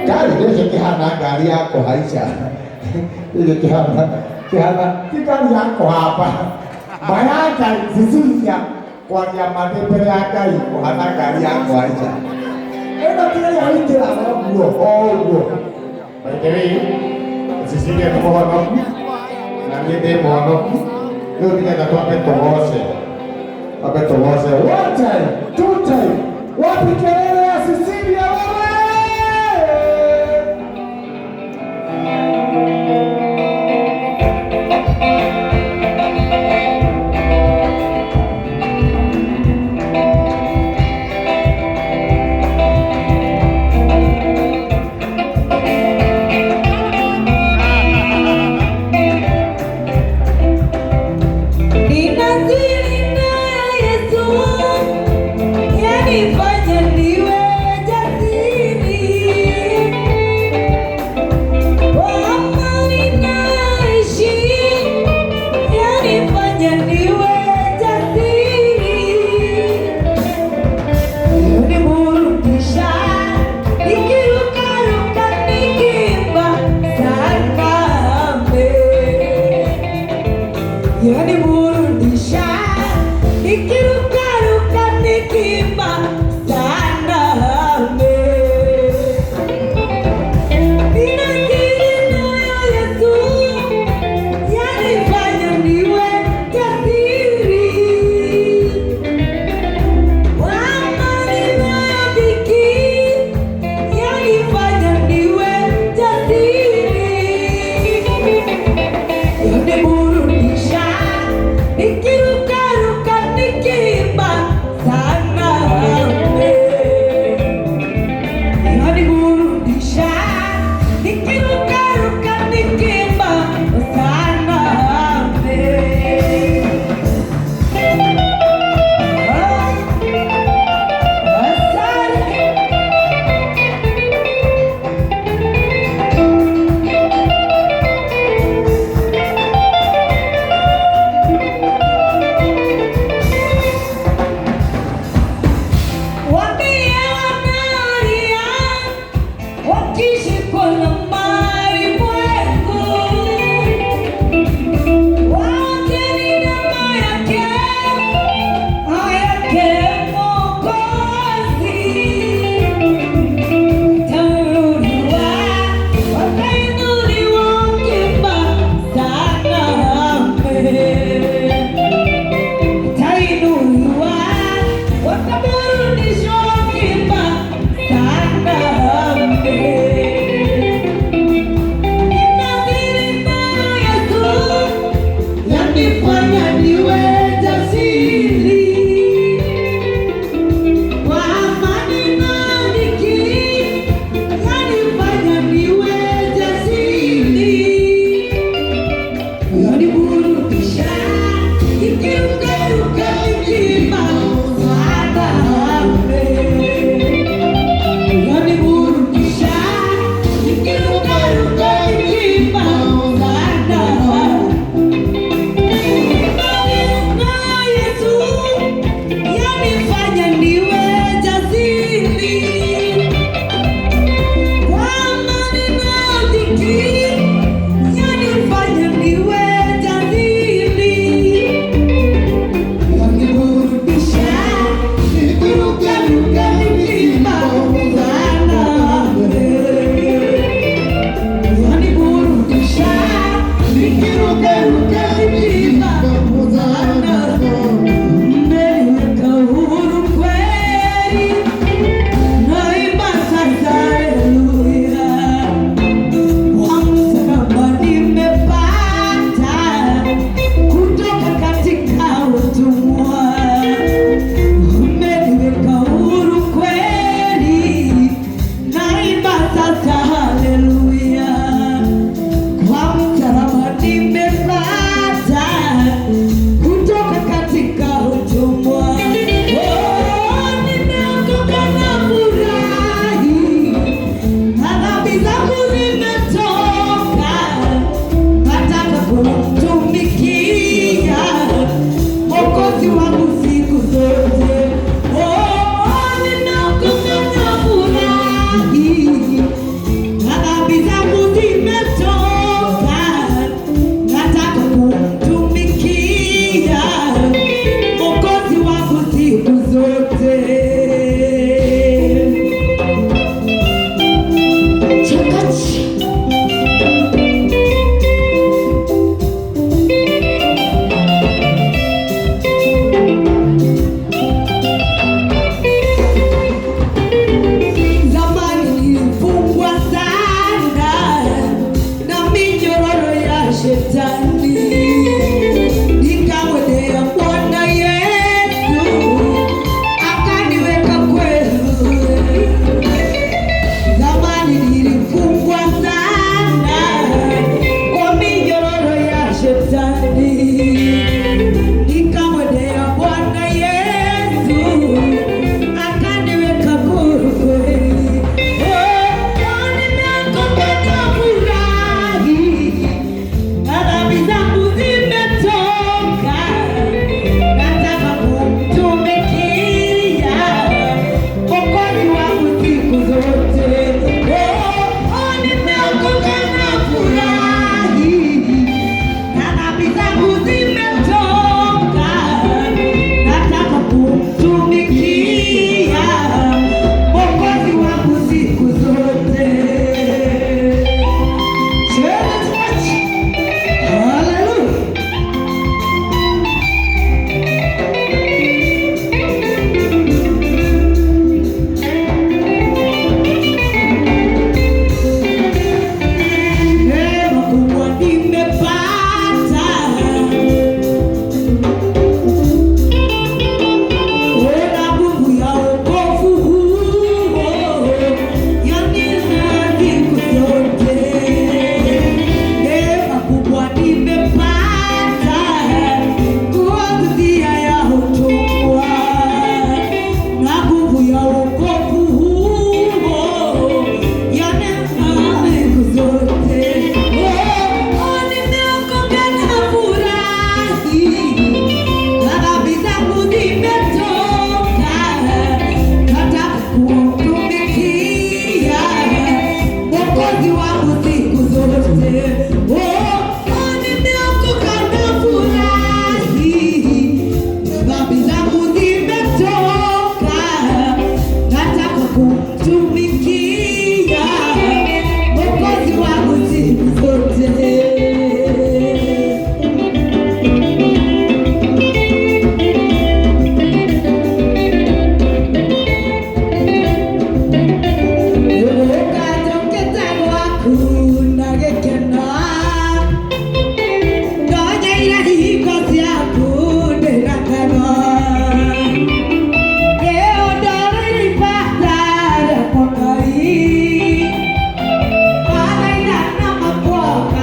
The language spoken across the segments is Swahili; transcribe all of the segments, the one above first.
Gari ndio kihana gari yako haisha. Ile kihana kigari yako hapa. Mayaka Cecilia kwa nyama pele yaka iko hana gari yako haisha. Ena kile ya nje la nguo. Oh. Baikeni Cecilia kwa wana. Na ngine mwana. Leo nikaenda kwa Petogose. Apetogose. One time, two time. Wapi kelele ya Cecilia wewe? Ninazili na Yesu, yanifanya niwe kutumikia Mwokozi wangu siku zote.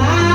Bye.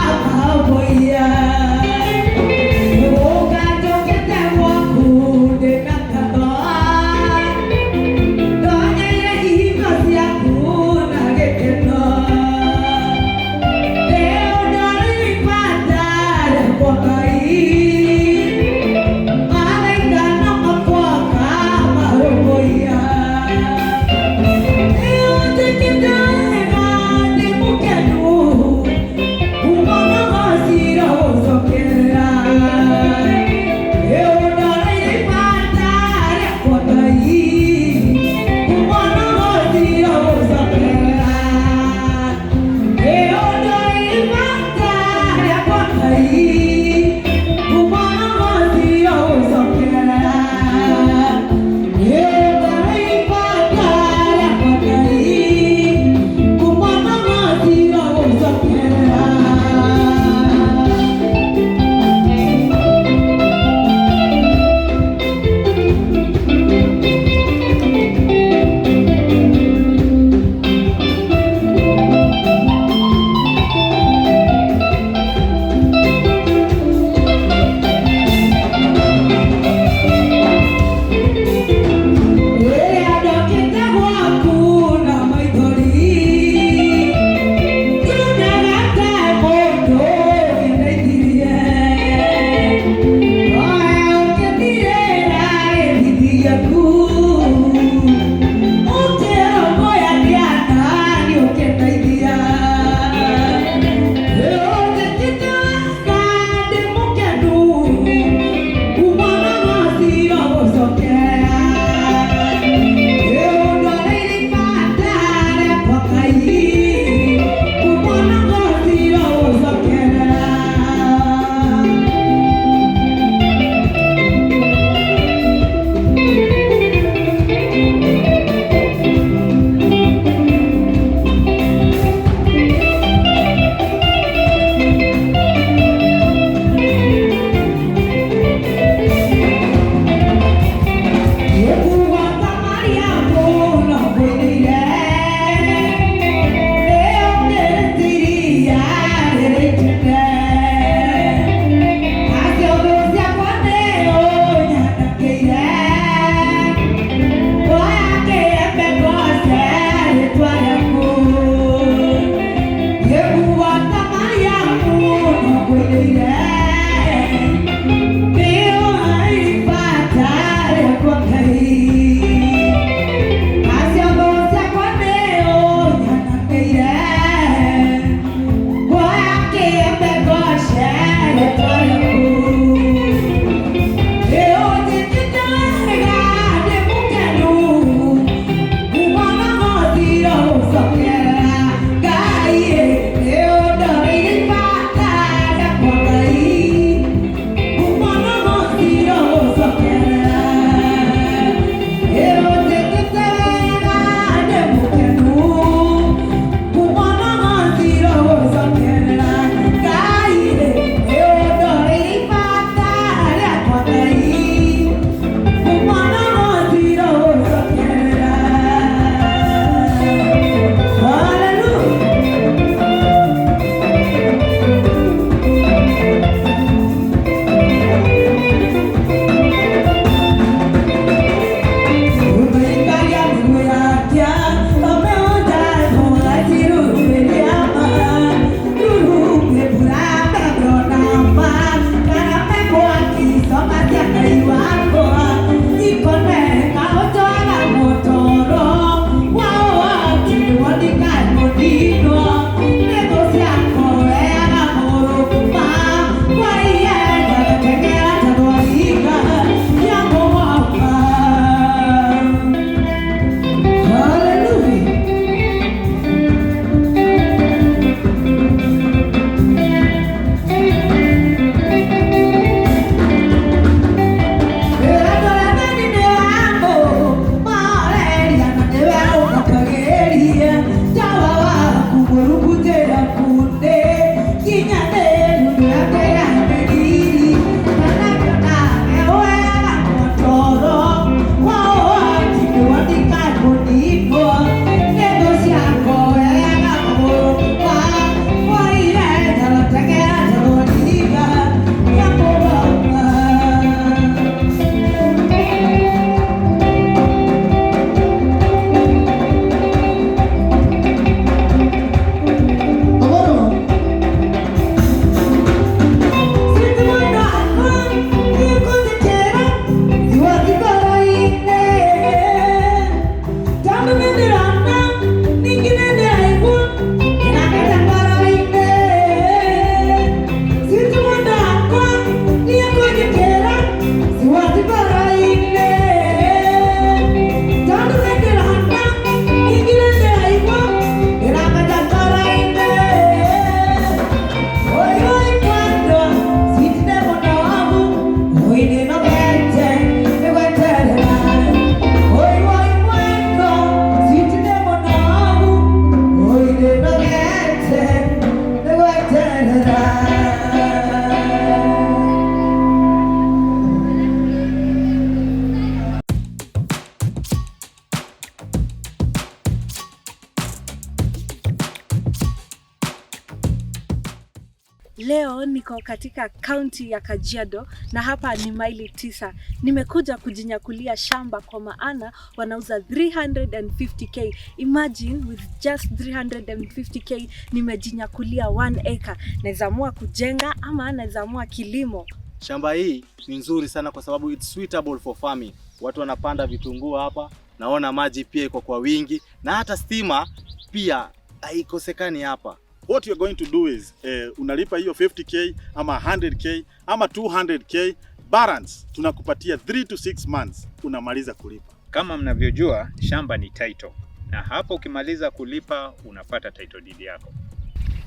Leo niko katika kaunti ya Kajiado na hapa ni maili 9. Nimekuja kujinyakulia shamba kwa maana wanauza 350k. Imagine with just 350k nimejinyakulia 1 acre. Naweza amua kujenga ama naweza amua kilimo. Shamba hii ni nzuri sana kwa sababu it's suitable for farming. Watu wanapanda vitunguu hapa, naona maji pia iko kwa wingi na hata stima pia haikosekani hapa. What you're going to do is unalipa hiyo 50k ama 100k ama 200k balance, tunakupatia 3 to 6 months unamaliza kulipa. Kama mnavyojua shamba ni title, na hapo ukimaliza kulipa unapata title deed yako.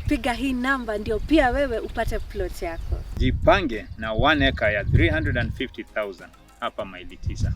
Piga hii namba ndio pia wewe upate plot yako. Jipange na 1 acre ya 350,000 hapa maili 9.